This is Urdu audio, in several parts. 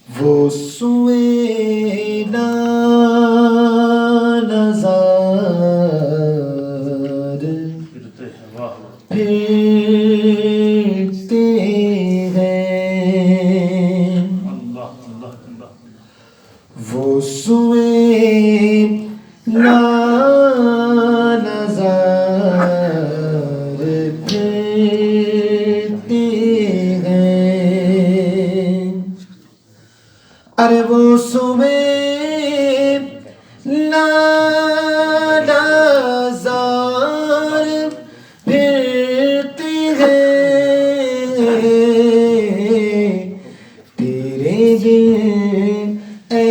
وہ سوینا نظر پھرتے ہیں، وہ سوینا نظر پھرتے ہیں، ارے وہ صبح نظر پھرتے ہیں، تیرے دل اے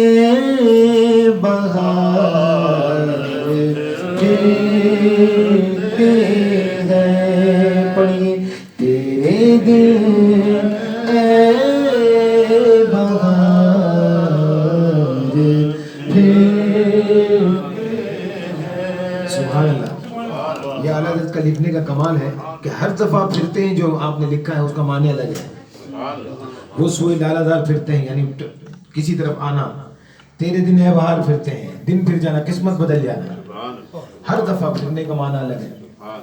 بہار پھرتے ہیں، پڑھیے تیرے دل اے سبحان اللہ۔ یہ اعلیٰ حضرت کا لکھنے کا کمال ہے کہ ہر دفعہ پھرتے ہیں، جو آپ نے لکھا ہے اس کا معنی الگ ہے۔ وہ سوئے لالا دار پھرتے ہیں یعنی کسی طرف آنا، تیرے دن ہے بہار پھرتے ہیں، دن پھر جانا، قسمت بدل جانا، ہر دفعہ پھرنے کا معنی الگ ہے۔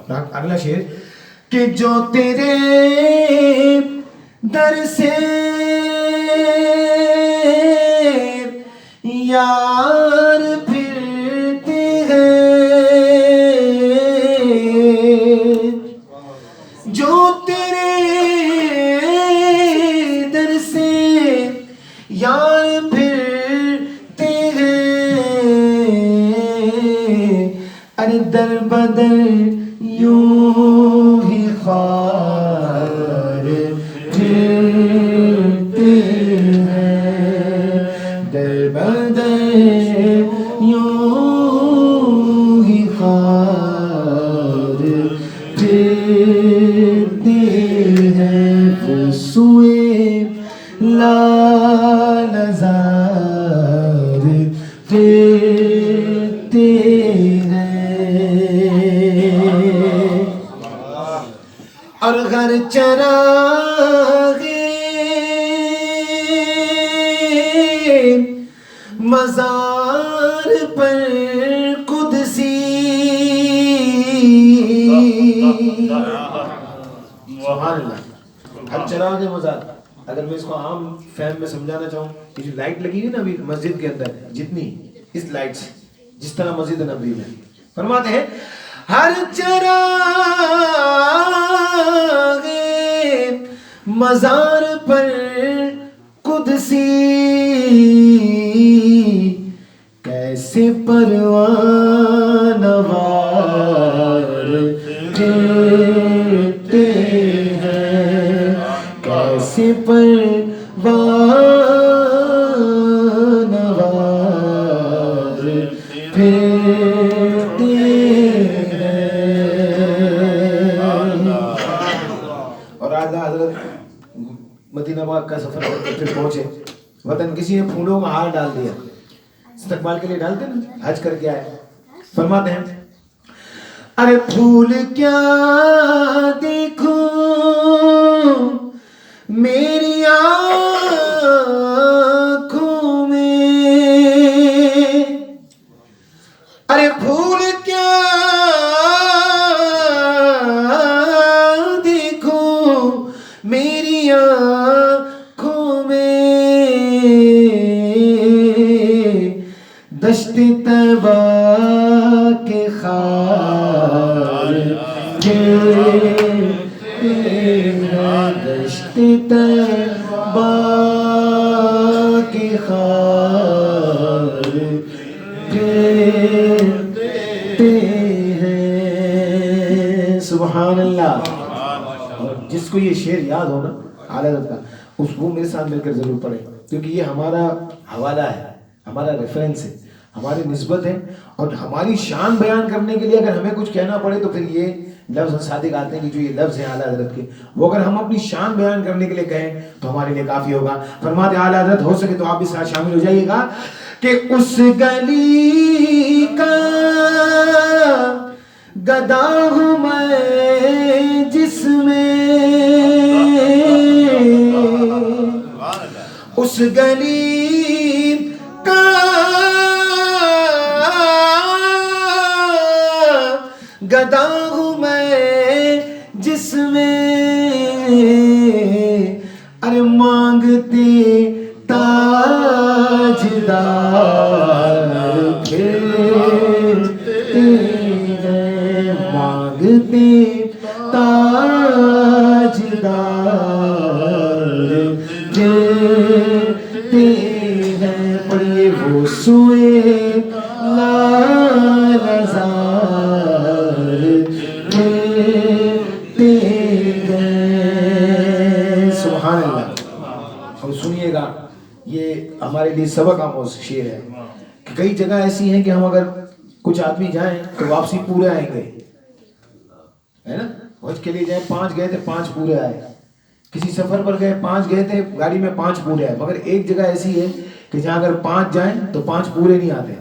اگلا شعر کہ جو تیرے در سے یار پھرتے ہیں، جو تیرے در سے یار پھرتے ہیں، ارے در بدر یوں ہی خوار پھرتے ہیں، در بدر یوں ہی خوار پھرتے ہیں، وہ سوئے لالا زار پھرتے ہیں، اور غر چراغ مزار پر قدسی، سبحان اللہ، ہر چراغ مزار، اگر میں اس کو عام فہم میں سمجھانا چاہوں، یہ جو لائٹ لگی ہے نا ابھی مسجد کے اندر، جتنی اس لائٹ سے جس طرح مسجد نبوی میں فرماتے ہیں ہر چراغ مزار پر قدسی، کیسے پروانہ وار پھرتے ہیں، کیسے پروانہ وار پھرتے ہیں۔ اور اعلیٰ حضرت مدینہ پاک کا سفر کرتے پھر پہنچے وطن، کسی نے پھولوں کا ہار ڈال دیا، استقبال کے لیے ڈالتے نا، حج کر کے آئے، فرماتے ہیں ارے پھول کیا دیکھوں میری آنکھوں میں، ارے پھول کیا دیکھوں میری آنکھوں میں، دشت طیبہ کے خار پھرتے ہیں، دشت طیبہ کے خار پھرتے ہیں، سبحان اللہ۔ اور جس کو یہ شعر یاد ہو نا اعلیٰ حضرت کا، اس کو میرے ساتھ مل کر ضرور پڑھیں، کیونکہ یہ ہمارا حوالہ ہے، ہمارا ریفرنس ہے، ہماری نسبت ہے، اور ہماری شان بیان کرنے کے لیے اگر ہمیں کچھ کہنا پڑے تو پھر یہ لفظ صادق آتے ہیں کہ جو یہ لفظ ہیں اعلیٰ حضرت کے، وہ اگر ہم اپنی شان بیان کرنے کے لیے کہیں تو ہمارے لیے کافی ہوگا۔ فرماتے اعلیٰ حضرت ہو سکے تو آپ بھی ساتھ شامل ہو جائیے گا کہ اس گلی کا گدا ہوں میں جس میں، اس گلی کا گدا ہوں میں جس میں، ارے مانگتے تاجدار پھرتے ہیں، مانگتے تاجدار پھرتے ہیں، اور یہ وہ سوئے لالزار پھرتے ہیں۔ سبحان اللہ۔ اور سنیے گا، یہ ہمارے لیے سبق آموز شعر ہے کہ کئی جگہ ایسی ہیں کہ ہم اگر کچھ آدمی جائیں تو واپسی پورے آئیں گے، ہے نا؟ حج کے لیے جائیں 5 گئے تھے 5 پورے آئے، کسی سفر پر گئے 5 گئے تھے گاڑی میں 5 پورے آئے، مگر ایک جگہ ایسی ہے کہ جہاں اگر 5 جائیں تو 5 پورے نہیں آتے۔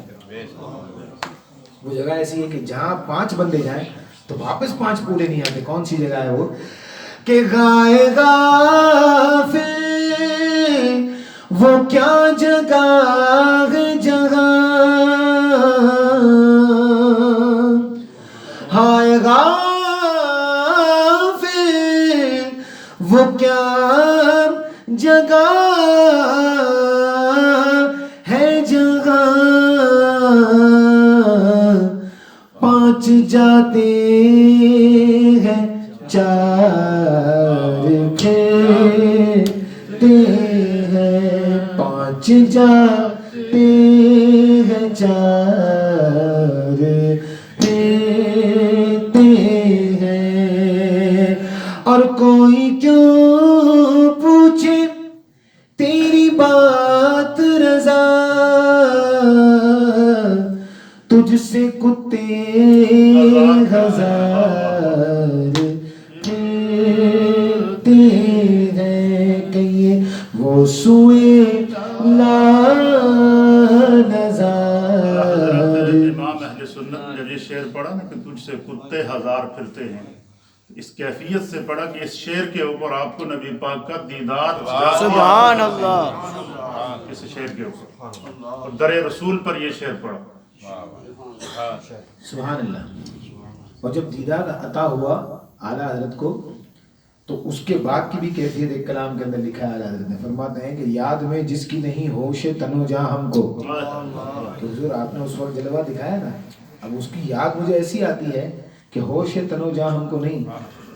وہ جگہ ایسی ہے کہ جہاں 5 بندے جائیں تو واپس 5 پورے نہیں آتے۔ کون سی جگہ ہے وہ؟ کہ غائے غافل وہ کیا جگہ ہے جہاں، ہائے غافل وہ کیا جگہ ہے جہاں، 5 جاتے ہیں 4 پھرتے ہیں، 5 جاتے ہیں 4 پھرتے ہیں، اور کوئی کیوں پوچھے تیری بات رضا، تجھ سے کتے ہزار پھرتے ہیں، کہیے وہ سوئے لالزار۔ امام اہل سنت نے جب یہ شعر پڑھا نا کہ تجھ سے کتے ہزار پھرتے ہیں، اس کیفیت سے پڑھا کہ اس شعر کے اوپر آپ کو نبی پاک کا دیدار، سبحان اللہ، اس شعر کے اوپر اور در رسول پر یہ شعر پڑھا۔ سبحان اللہ۔ اور جب دیدار عطا ہوا اعلیٰ حضرت کو تو اس کے بعد کی بھی کیفیت ایک کلام کے اندر لکھا ہے اعلیٰ حضرت نے، فرماتے ہیں کہ یاد میں جس کی نہیں ہوش تن و جاں ہم کو، کہ حضور آپ نے اس وقت جلوہ دکھایا نا، اب اس کی یاد مجھے ایسی آتی ہے کہ ہوش تن و جاں ہم کو نہیں،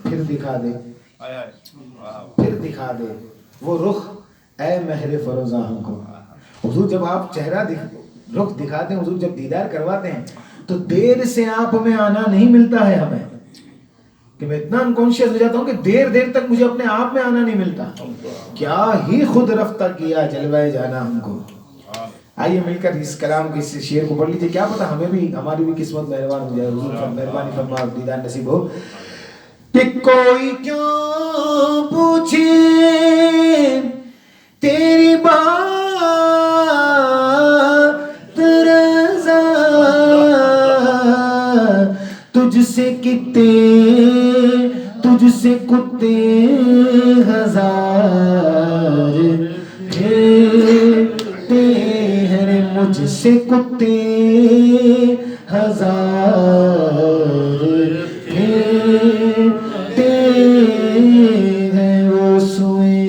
پھر دکھا دے، پھر دکھا دے وہ رخ اے مہر فروزاں ہم کو۔ حضور جب آپ چہرہ رخ دکھاتے ہیں، حضور جب دیدار کرواتے ہیں تو دیر سے آپ میں آنا نہیں ملتا ہے ہمیں، کہ میں اتنا انکانشیس ہو جاتا ہوں کہ دیر تک مجھے اپنے آپ میں آنا نہیں ملتا، کیا ہی خود رفتہ کیا جلوہ جانا ہم کو۔ آئیے مل کر اس کلام کے اس شعر کو پڑھ لیجیے، کیا پتہ ہمیں بھی ہماری بھی قسمت مہربان ہو جائے، حضور مہربانی فرما دیدار نصیب ہو۔ کہ کوئی کیوں پوچھے تیری بات رضا، تجھ سے کتے ہزار پھرتے ہیں، مجھ سے کتے ہزار پھرتے ہیں، وہ سوئے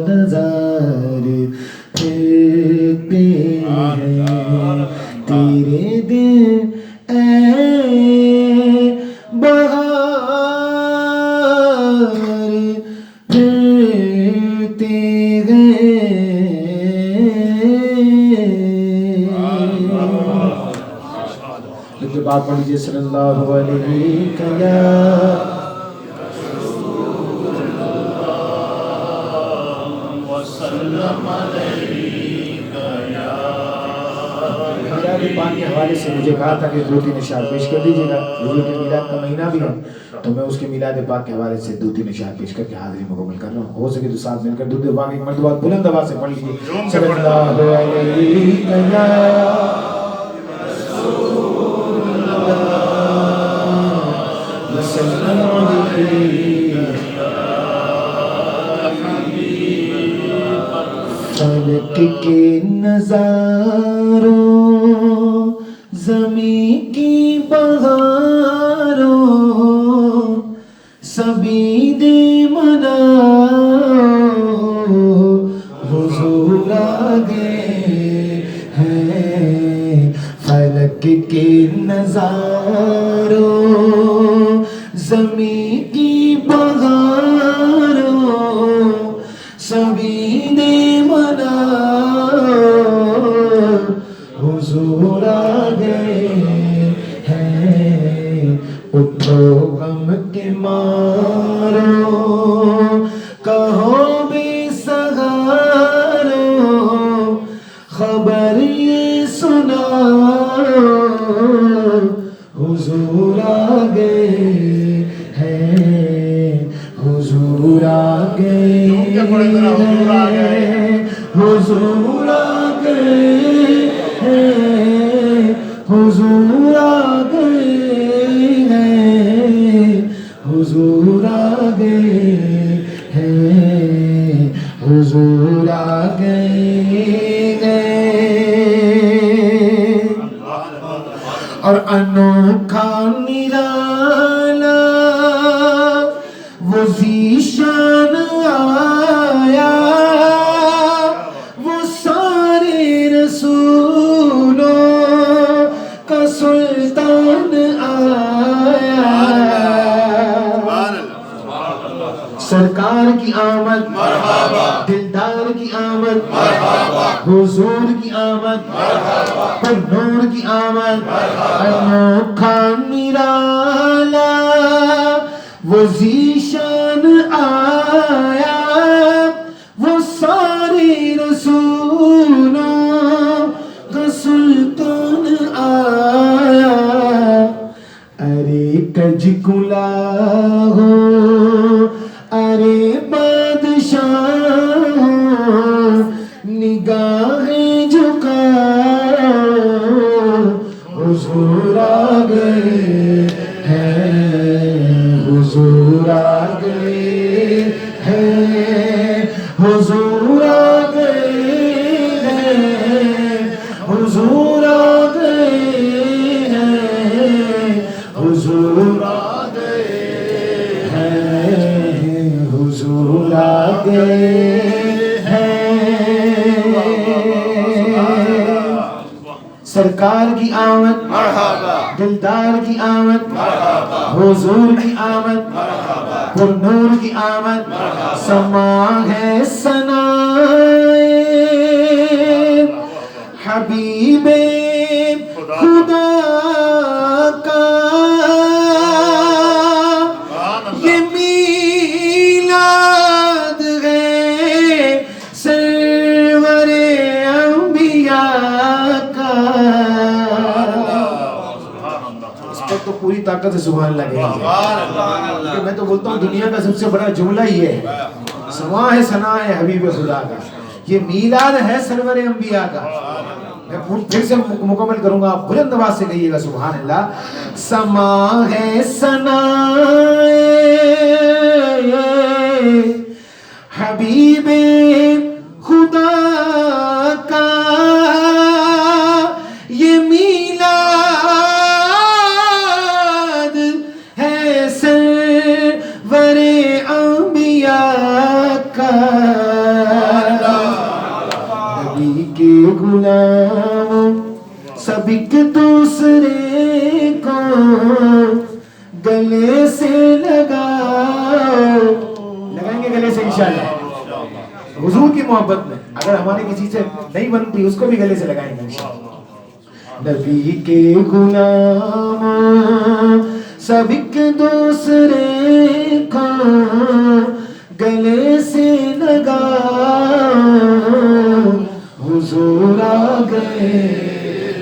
نظار پھرتے ہیں، تیرے دن بات پڑھ لیجیے صلی اللہ علیہ وسلم۔ میلاد پاک کے حوالے سے مجھے کہا تھا کہ 2-3 اشعار پیش کر دیجیے گا، حضور کے میلاد کا مہینہ بھی ہے تو میں اس کے میلاد پاک کے حوالے سے 2-3 اشعار پیش کر کے حاضری مکمل کر رہا ہوں. ہو سکے تو ساتھ مل کر درود پاک ایک مرتبہ بلند آواز سے پڑھ لیجیے. صلی اللہ علیہ فلک کے نظاروں زمین کی بہاروں سبھی دے منا حضور آگے ہیں. فلک کے نظاروں زمین کی بہاروں سبھی دے منا حضور آگے ہیں. اٹھو غم کے مارو کہو بے سہارو خبر یہ سنا حضور آگے ہیں. حضور آگے ہیں. حضور آگے ہیں. حضور آگے ہیں. حضور آگے ہیں. حضور آگے ہیں. اور انوکھا نرالا وہ ذیشان آیا وہ سارے رسولوں کا سلطان آیا. سرکار کی آمد مرحبا، دلدار کی آمد مرحبا، حضور کی آمد مرحبا، پر نور کی آمد انوکھا نرالا وہ ذیشان آیا وہ سارے رسولوں کا سلطان آیا. ارے کج کلا ہو ارے بادشاہ نگاہیں جھکاؤ حضور آگے ہیں. حضور آگے ہیں. حضور آگے ہیں. حضور آگے ہیں. حضور آگے ہیں. حضور آگے ہیں. سرکار کی آمد مرحبا، دلدار کی آمد مرحبا، حضور کی آمد مرحبا، پر نور کی آمد مرحبا. سما ہے ثنائے حبیب خدا کا یہ میلاد ہے سرور انبیاء کا. اس پر تو پوری طاقت سے سبحان اللہ کہیں گے. میں تو بولتا ہوں دنیا کا سب سے بڑا جملہ ہی ہے سما ہے ثنا ہے حبیب خدا کا. یہ میلاد ہے سرور انبیاء کا. میں پھر سے مکمل کروں گا، آپ بلند آواز سے کہیے گا سبحان اللہ. سما ہے ثنا حبیب خدا کا یہ میلاد ہے سرور انبیاء کا. نبی کے غلام سب ایک دوسرے کو گلے سے لگائیں گے گلے سے انشاءاللہ. حضور کی محبت میں اگر ہمارے کسی سے نہیں بنتی اس کو بھی گلے سے لگائیں گے انشاءاللہ. نبی کے غلام سب ایک دوسرے کو گلے سے لگا حضور آ گئے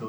2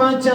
50,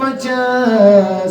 50।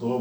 2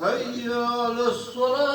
hayya lis-salah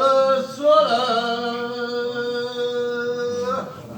lis-salah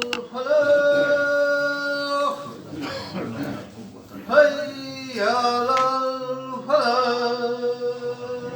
lil-falah hayya lil-falah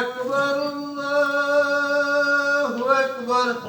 akbar Allahu akbar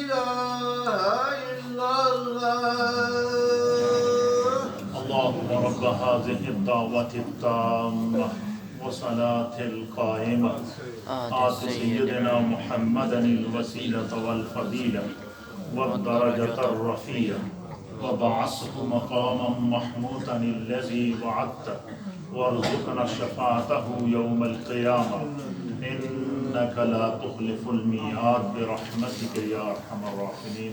ilaha illallah اللهم رب هذه الدعوة التامة وصلاة القائمة آت سيدنا محمدا الوسيلة والفضيلة والدرجة الرفيعة وبعثه مقاما محمودا الذي وعدته وارزقنا شفاعته يوم القيامة إنك لا تخلف الميعاد برحمتك يا أرحم الراحمين।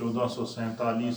1447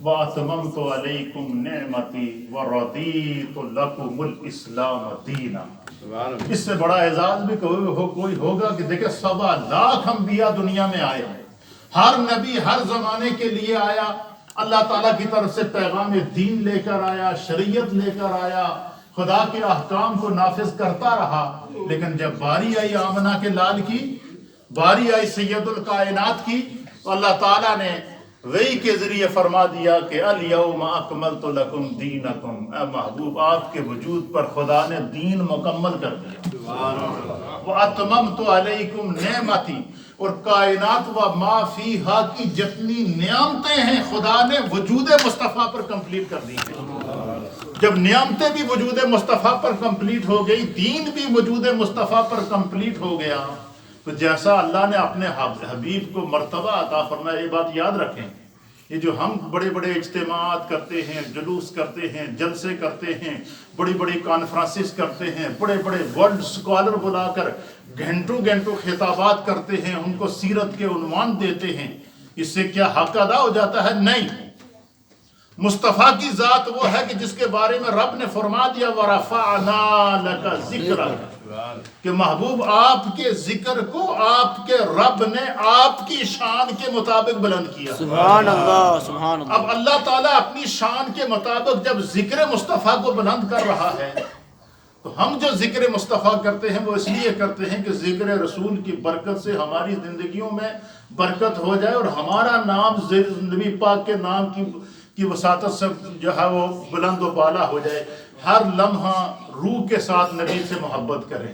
وَأَتْمَمْتُ عَلَيْكُمْ نِعْمَتِي وَرَضِيتُ لَكُمُ الْإِسْلَامَ دِينًا۔ اس سے بڑا اعزاز بھی کوئی ہوگا کہ دیکھیں 1.25 لاکھ انبیاء دنیا میں آئے ہیں، ہر نبی ہر زمانے کے لیے آیا، اللہ تعالیٰ کی طرف سے پیغام دین لے کر آیا، شریعت لے کر آیا، خدا کے احکام کو نافذ کرتا رہا، لیکن جب باری آئی آمنہ کے لال کی، باری آئی سید الکائنات کی، تو اللہ تعالیٰ نے وحی کے ذریعے فرما دیا کہ الیوم اکملت لکم دینکم، اے محبوب آپ کے وجود پر خدا نے دین مکمل کر دیا، وَأَتْمَمْتُ عَلَيْكُمْ نِعْمَتِي، اور کائنات و ما فیہا کی جتنی نعمتیں ہیں خدا نے وجود مصطفیٰ پر کمپلیٹ کر دی ہیں۔ جب نعمتیں بھی وجود مصطفیٰ پر کمپلیٹ ہو گئی، دین بھی وجود مصطفیٰ پر کمپلیٹ ہو گیا، تو جیسا اللہ نے اپنے حبیب کو مرتبہ عطا فرمایا، یہ بات یاد رکھیں، یہ جو ہم بڑے بڑے اجتماعات کرتے ہیں، جلوس کرتے ہیں، جلسے کرتے ہیں، بڑی بڑی کانفرنسز کرتے ہیں، بڑے بڑے ورلڈ اسکالر بلا کر گھنٹوں گھنٹوں خطابات کرتے ہیں، ان کو سیرت کے عنوان دیتے ہیں، اس سے کیا حق ادا ہو جاتا ہے؟ نہیں۔ مصطفیٰ کی ذات وہ ہے کہ جس کے بارے میں رب نے فرما دیا وَرَفَعْنَا لَكَ ذِكْرَكَ، کہ محبوب آپ کے ذکر کو آپ کے رب نے آپ کی شان کے مطابق بلند کیا۔ سبحان اللہ، سبحان اللہ۔ اب اللہ تعالیٰ اپنی شان کے مطابق جب ذکر مصطفیٰ کو بلند کر رہا ہے، تو ہم جو ذکر مصطفیٰ کرتے ہیں وہ اس لیے کرتے ہیں کہ ذکر رسول کی برکت سے ہماری زندگیوں میں برکت ہو جائے اور ہمارا نام نبی پاک کے نام کی وساطت سے جو ہے وہ بلند و بالا ہو جائے۔ ہر لمحہ روح کے ساتھ نبی سے محبت کریں،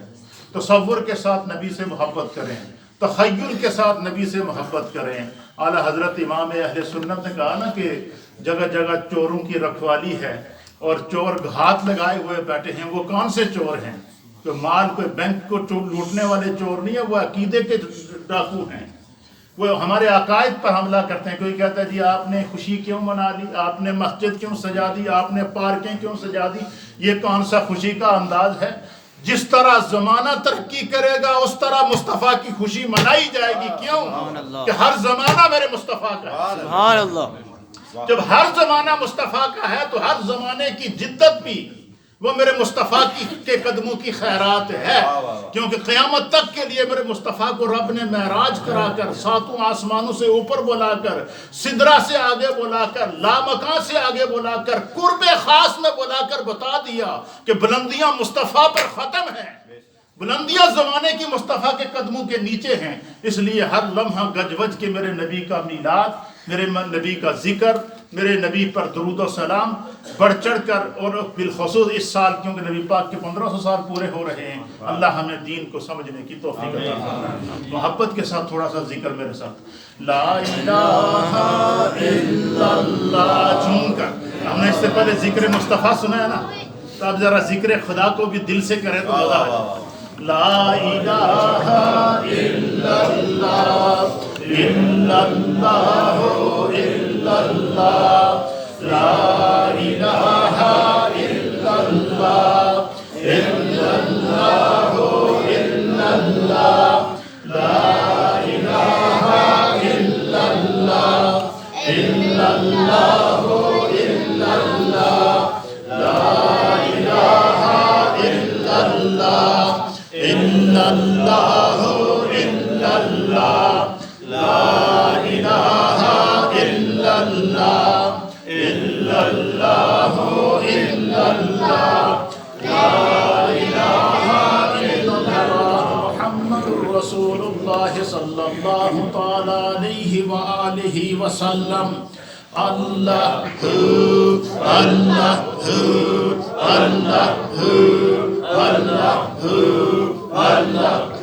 تصور کے ساتھ نبی سے محبت کریں، تخیل کے ساتھ نبی سے محبت کریں۔ اعلیٰ حضرت امام اہل سنت نے کہا نا کہ جگہ جگہ چوروں کی رکھوالی ہے اور چور گھات لگائے ہوئے بیٹھے ہیں۔ وہ کون سے چور ہیں؟ کہ مال کوئی بینک کو لوٹنے والے چور نہیں ہیں، وہ عقیدے کے ڈاکو ہیں، وہ ہمارے عقائد پر حملہ کرتے ہیں۔ کوئی کہتا ہے جی آپ نے خوشی کیوں منا لی، آپ نے مسجد کیوں سجا دی، آپ نے پارکیں کیوں سجا دی؟ یہ کون سا خوشی کا انداز ہے؟ جس طرح زمانہ ترقی کرے گا اس طرح مصطفیٰ کی خوشی منائی جائے گی۔ کیوں؟ کہ ہر زمانہ میرے مصطفیٰ کا ہے۔ سبحان اللہ۔ جب ہر زمانہ مصطفیٰ کا ہے تو ہر زمانے کی جدت بھی وہ میرے مصطفیٰ کے قدموں کی خیرات ہے، کیونکہ قیامت تک کے لیے میرے مصطفیٰ کو رب نے معراج کرا کر 7 آسمانوں سے اوپر بلا کر، سدرہ سے آگے بلا کر، لامکاں سے آگے بلا کر، قرب خاص میں بلا کر بتا دیا کہ بلندیاں مصطفیٰ پر ختم ہیں، بلندیاں زمانے کی مصطفیٰ کے قدموں کے نیچے ہیں۔ اس لیے ہر لمحہ گج وج کے میرے نبی کا میلاد، میرے نبی کا ذکر، میرے نبی پر درود و سلام بڑھ چڑھ کر، اور بالخصوص اس سال کیونکہ نبی پاک کے 1500 سال پورے ہو رہے ہیں، اللہ ہمیں دین کو سمجھنے کی توفیق عطا فرمائے۔ محبت کے ساتھ تھوڑا سا ذکر میرے ساتھ، لا الہ الا اللہ چون کر۔ ہم نے اس سے پہلے ذکر مصطفیٰ سنا ہے نا، تو اب ذرا ذکر خدا کو بھی دل سے کریں تو مزہ آ جائے۔ لا الہ الا اللہ الا اللہ الا اللہ، لا الہ الا اللہ الا اللہ الا اللہ، لا الہ الا اللہ الا اللہ الا اللہ، لا الہ الا اللہ الا اللہ الا اللہ، لا الہ الا اللہ الا اللہ الا اللہ، لا الہ الا اللہ محمد رسول اللہ صلی اللہ تعالی علیہ وآلہ وسلم۔ اللہ اللہ اللہ اللہ اللہ اللہ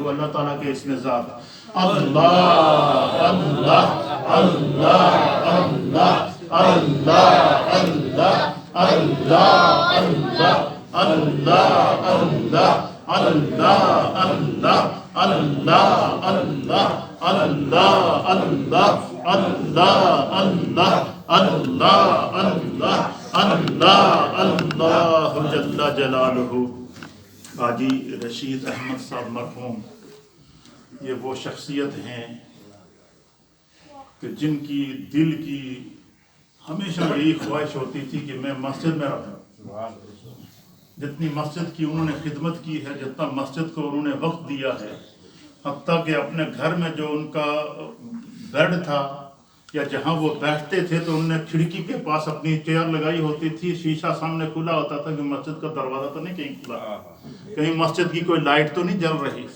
اللہ تعالیٰ کے اسم ذات اللہ اللہ اللہ اللہ اللہ اللہ اللہ اللہ اللہ اللہ اللہ اللہ اللہ اللہ اللہ اللہ اللہ اللہ اللہ اللہ اللہ اللہ جل جلالہ۔ حاجی رشید احمد صاحب مرحوم یہ وہ شخصیت ہیں کہ جن کی دل کی ہمیشہ یہی خواہش ہوتی تھی کہ میں مسجد میں رہوں۔ جتنی مسجد کی انہوں نے خدمت کی ہے، جتنا مسجد کو انہوں نے وقت دیا ہے، حتیٰ کہ اپنے گھر میں جو ان کا بیڈ تھا یا جہاں وہ بیٹھتے تھے تو انہوں نے کھڑکی کے پاس اپنی چیئر لگائی ہوتی تھی، شیشہ سامنے کھلا ہوتا تھا کہ مسجد کا دروازہ تو نہیں کہیں کھلا، کہیں مسجد کی کوئی لائٹ تو نہیں جل رہی۔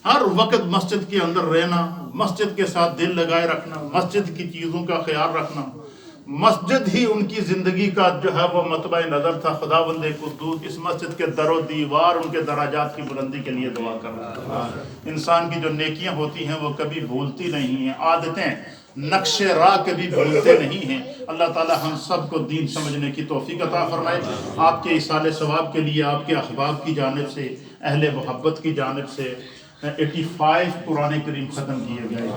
ہر وقت مسجد کے اندر رہنا، مسجد کے ساتھ دل لگائے رکھنا، مسجد کی چیزوں کا خیال رکھنا، مسجد ہی ان کی زندگی کا جو ہے وہ مطبع نظر تھا۔ خداوند قدوس اس مسجد کے در و دیوار ان کے دراجات کی بلندی کے لیے دعا کرنا۔ انسان کی جو نیکیاں ہوتی ہیں وہ کبھی بھولتی نہیں ہیں، عادتیں نقش راہ کبھی بھولتے نہیں ہیں۔ اللہ تعالی ہم سب کو دین سمجھنے کی توفیق عطا فرمائے۔ آپ کے ایصال ثواب کے لیے آپ کے احباب کی جانب سے، اہل محبت کی جانب سے 85 قرآن کریم ختم کیے گئے،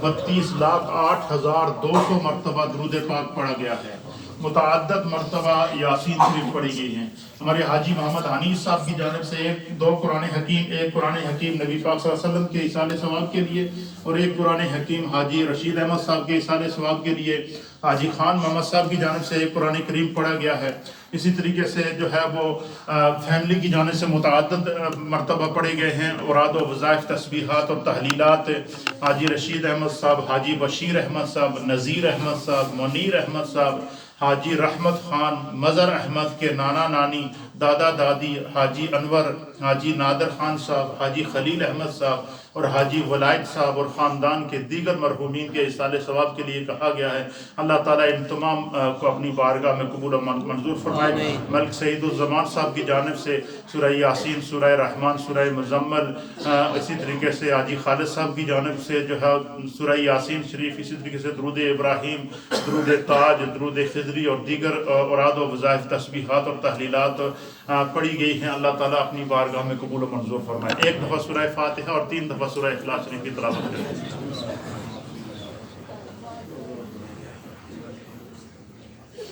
32,08,200 مرتبہ درود پاک پڑھا گیا ہے، متعدد مرتبہ یاسین شریف پڑھی گئی ہیں۔ ہمارے حاجی محمد حنیف صاحب کی جانب سے ایک قرآن حکیم نبی پاک صلی اللہ علیہ وسلم کے ایصال ثواب کے لیے، اور ایک قرآن حکیم حاجی رشید احمد صاحب کے ایصال ثواب کے لیے، حاجی خان محمد صاحب کی جانب سے ایک قرآن کریم پڑھا گیا ہے۔ اسی طریقے سے جو ہے وہ فیملی کی جانب سے متعدد مرتبہ پڑھے گئے ہیں، اوراد و وظائف، تسبیحات اور تحلیلات۔ حاجی رشید احمد صاحب، حاجی بشیر احمد صاحب، نذیر احمد صاحب، منیر احمد صاحب، حاجی رحمت خان، مظہر احمد کے نانا نانی، دادا دادی، حاجی انور، حاجی نادر خان صاحب، حاجی خلیل احمد صاحب اور حاجی ولائد صاحب اور خاندان کے دیگر مرحومین کے ایصال ثواب کے لیے کہا گیا ہے۔ اللہ تعالیٰ ان تمام کو اپنی بارگاہ میں قبول و منظور فرمائے۔ ملک سعید الزمان صاحب کی جانب سے سورہ یاسین، سورہ رحمان، سورہ مزمل، اسی طریقے سے حاجی خالد صاحب کی جانب سے جو ہے سورہ یاسین شریف، اسی طریقے سے درود ابراہیم، درود تاج، درود خضری اور دیگر اوراد و وظائف، تسبیحات اور تحلیلات پڑھی گئی ہیں۔ اللہ تعالیٰ اپنی بارگاہ میں قبول و منظور فرمائے۔ ایک دفعہ سورہ فاتحہ اور 3 دفعہ سورہ اخلاص شریف کی تلاوت کریں۔